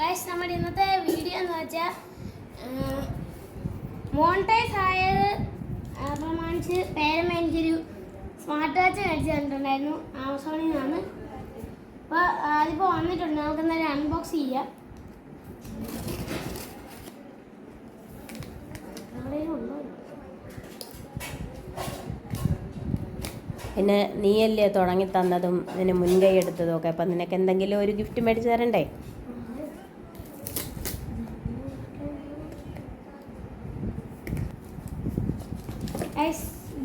Guys നമ്മുടെ ഇന്നത്തെ video എന്ന് വെച്ചാൽ മോണിറ്റൈസ് ആയത് പ്രമാണിച്ച് പേരമ്മ എനിക്കൊരു സ്മാർട്ട് വാച്ച് മേടിച്ച് തന്നിട്ടുണ്ടായിരുന്നു ആമസോണിൽ നിന്നാണ്. അപ്പോൾ അതിപ്പോൾ വന്നിട്ടുണ്ട്, നമുക്ക് എന്തായാലും അൺബോക്സ് ചെയ്യാം. പിന്നെ നീയല്ലേ തുടങ്ങി തന്നതും നിന്നെ മുൻകൈ എടുത്തതും ഒക്കെ. അപ്പം നിനക്ക് എന്തെങ്കിലും ഒരു ഗിഫ്റ്റ് മേടിച്ച് തരണ്ടേ?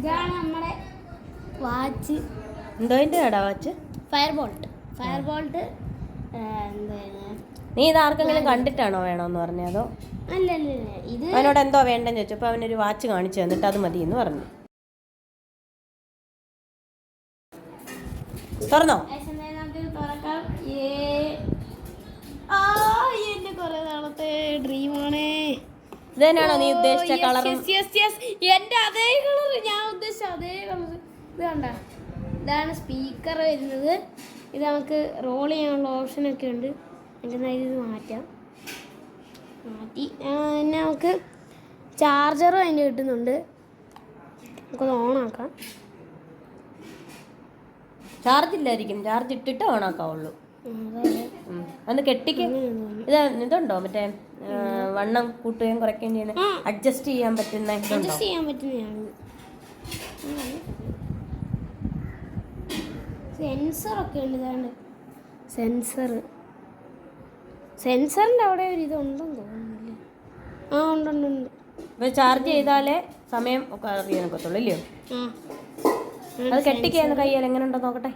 ഇതാണ് നമ്മുടെ വാച്ച്. എന്തോ എൻ്റെ കേടാ വാച്ച്? Fire bolt. നീ ഇത് ആർക്കെങ്കിലും കണ്ടിട്ടാണോ വേണോന്ന് പറഞ്ഞതോ? അല്ല, ഇത് അവനോട് എന്തോ വേണ്ടെന്ന് ചോദിച്ചപ്പോൾ അവനൊരു വാച്ച് കാണിച്ചു തന്നിട്ട് അത് മതി എന്ന് പറഞ്ഞു. തുറന്നോ? എന്റെ കുറെ നാളത്തെ ഡ്രീമാണ്. ഇത് തന്നെയാണോ നീ ഉദ്ദേശിച്ച കളർ? എന്റെ അതേ കളർ, ഞാൻ ഉദ്ദേശിച്ച അതേ കളർ. ഇത് കണ്ട, ഇതാണ് സ്പീക്കർ വരുന്നത്. ഇത് നമുക്ക് റോൾ ചെയ്യാനുള്ള ഓപ്ഷനൊക്കെ ഉണ്ട്. എനിക്ക് ഇത് മാറ്റി പിന്നെ നമുക്ക് ചാർജറും അതിൻ്റെ കിട്ടുന്നുണ്ട്. നമുക്കത് ഓണാക്കാം. ചാർജ് ഇല്ലായിരിക്കും, ചാർജ് ഇട്ടിട്ട് ഓണാക്കാവുള്ളൂ. അന്ന് കെട്ടിക്ക്. ഇതുണ്ടോ മറ്റേ വണ്ണം കൂട്ടുകയും കുറയ്ക്കുകയും ചെയ്യുന്ന അഡ്ജസ്റ്റ് ചെയ്യാൻ പറ്റുന്നതാണ്. സെൻസറൊക്കെ ഉണ്ട്. സെൻസറിൻ്റെ അവിടെ ഒരു ഇതുണ്ടെന്ന് തോന്നുന്നില്ല. ഉണ്ട്. ഇപ്പൊ ചാർജ് ചെയ്താലേ സമയം ഒക്കെ അറിയാൻ ഒക്കത്തുള്ളൂ ഇല്ലയോ? അത് കെട്ടിക്കാന്ന് കയ്യാൽ എങ്ങനെ ഉണ്ടോ നോക്കട്ടെ.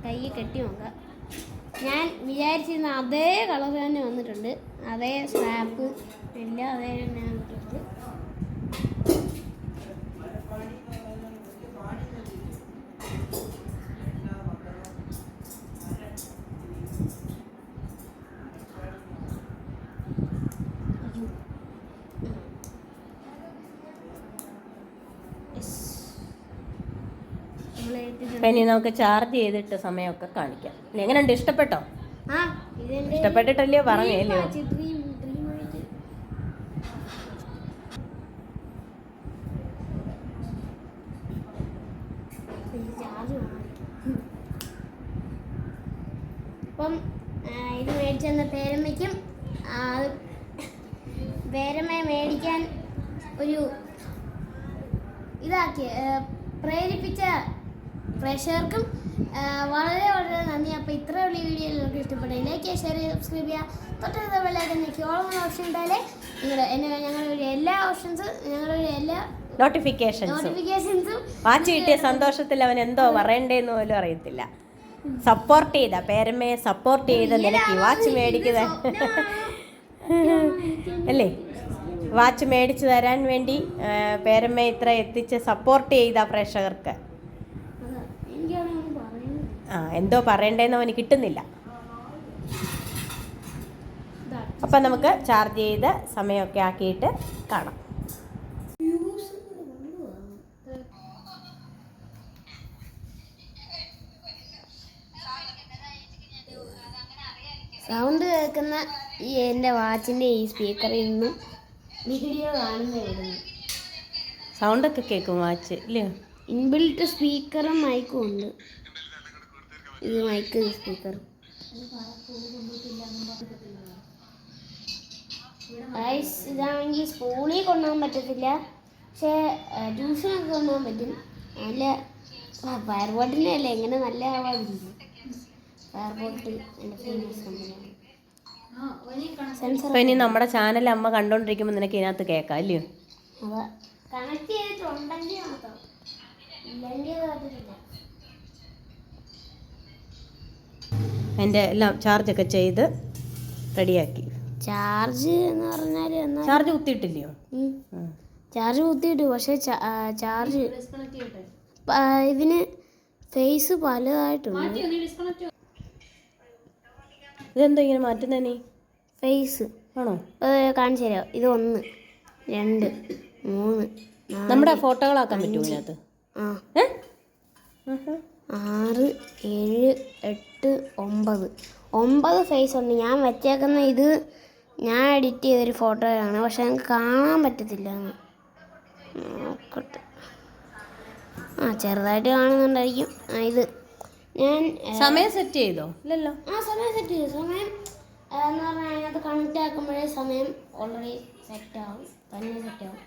കൈ കെട്ടി നോക്കാം. ഞാൻ വിചാരിച്ചിരുന്ന അതേ കളർ തന്നെ വന്നിട്ടുണ്ട്. അതേ സ്ട്രാപ്പ് എല്ലാം അതേ തന്നെ വന്നിട്ടുണ്ട്. ഇനി നമുക്ക് ചാർജ് ചെയ്തിട്ട് സമയമൊക്കെ കാണിക്കാം. എങ്ങനെയുണ്ട്? ഇഷ്ടപ്പെട്ടോ? ഇഷ്ടപ്പെട്ടിട്ടല്ലയോ പറഞ്ഞല്ലോ. അപ്പം ഇത് മേടിച്ചെന്ന പേരമ്മയ്ക്കും പേരമ്മയെ മേടിക്കാൻ ഒരു പ്രേരിപ്പിച്ച പ്രേക്ഷകർക്കും വളരെ വളരെ നന്ദി. അപ്പോൾ ഇത്രയുള്ള ഈ വീഡിയോ നിങ്ങൾക്ക് ഇഷ്ടപ്പെട്ടെങ്കിൽ ലൈക്ക് ചെയ്യുക, ഷെയർ ചെയ്യുക, സബ്സ്ക്രൈബ് ചെയ്യുക. തൊട്ടടുത്ത ബെല്ലൈക്കൺ ഞെക്കി ഓൾ എന്ന ഓപ്ഷൻ ഉണ്ടായാലേ ഞങ്ങളുടെ എല്ലാ നോട്ടിഫിക്കേഷൻസും വാച്ച് കിട്ടിയ സന്തോഷത്തിൽ അവൻ എന്തോ പറയണ്ടേന്ന് പോലും അറിയത്തില്ല. സപ്പോർട്ട് ചെയ്ത പേരമ്മയെ സപ്പോർട്ട് ചെയ്ത നിനക്ക് വാച്ച് മേടിക്കുക അല്ലേ? വാച്ച് മേടിച്ചു തരാൻ വേണ്ടി പേരമ്മയെ ഇത്ര എത്തിച്ച് സപ്പോർട്ട് ചെയ്ത പ്രേക്ഷകർക്ക് എന്തോ പറയണ്ടേന്ന് അവന് കിട്ടുന്നില്ല. അപ്പം നമുക്ക് ചാർജ് ചെയ്ത് സമയമൊക്കെ ആക്കിയിട്ട് കാണാം. സൗണ്ട് കേൾക്കുന്ന ഈ എൻ്റെ വാച്ചിൻ്റെ ഈ സ്പീക്കറിൽ നിന്നും വീഡിയോ കാണുന്നതായിരുന്നു. സൗണ്ടൊക്കെ കേൾക്കും വാച്ച് ഇല്ലേ? ഇൻബിൽറ്റ് സ്പീക്കറും മൈക്കും ഉണ്ട്. ഇത് മൈക്ക് സ്പീക്കർ. ഇതാണെങ്കിൽ സ്കൂളിൽ കൊണ്ടുപോകാൻ പറ്റത്തില്ല, പക്ഷേ ട്യൂഷനൊക്കെ കൊണ്ടുപോകാൻ പറ്റും. നല്ല ഫയർ ബോട്ടിൻ്റെ അല്ലേ, എങ്ങനെ നല്ല ആവാതിരിക്കും. ഫയർ ബോട്ട് എൻ്റെ ഫേമസ് കമ്പനിയാണ്. ഇനി നമ്മുടെ ചാനൽ അമ്മ കണ്ടോണ്ടിരിക്കുമ്പോൾ നിനക്ക് ഇതിനകത്ത് കേൾക്കാം അല്ലയോ? അതെ, കണക്ട് ചെയ്തിട്ടുണ്ടെങ്കിൽ മാത്രം, ഇല്ലെങ്കിൽ പറ്റത്തില്ല. അതിൻ്റെ എല്ലാം ചാർജൊക്കെ ചെയ്ത് റെഡിയാക്കി. ചാർജ് എന്ന് പറഞ്ഞാൽ ചാർജ് കുത്തിയിട്ടില്ലയോ? ചാർജ് കുത്തിയിട്ടു, പക്ഷേ ചാർജ് ഇതിന് ഫേസ് പലതായിട്ടുണ്ട്. ഇതെന്തോ ഇങ്ങനെ മാറ്റുന്ന നീ? ഫേസ് ആണോ? കാണിച്ചു തരാം. ഇത് 1 2 3 നമ്മുടെ ഫോട്ടോകളാക്കാൻ പറ്റുമോ ഇതിനകത്ത്? 6, 7, 8, 9 ഫേസ് ഉണ്ട്. ഞാൻ വെച്ചേക്കുന്ന ഇത് ഞാൻ എഡിറ്റ് ചെയ്തൊരു ഫോട്ടോയാണ്, പക്ഷെ എനിക്ക് കാണാൻ പറ്റത്തില്ല. നോക്കട്ടെ. ചെറുതായിട്ട് കാണുന്നുണ്ടായിരിക്കും. ഇത് ഞാൻ സമയം സെറ്റ് ചെയ്തോ? ഇല്ലല്ലോ. സമയം സെറ്റ് ചെയ്തു. സമയം എന്ന് പറഞ്ഞാൽ അതിനകത്ത് കണക്റ്റ് ആക്കുമ്പോഴേ സമയം ഓൾറെഡി സെറ്റാവും, തന്നെ സെറ്റാവും.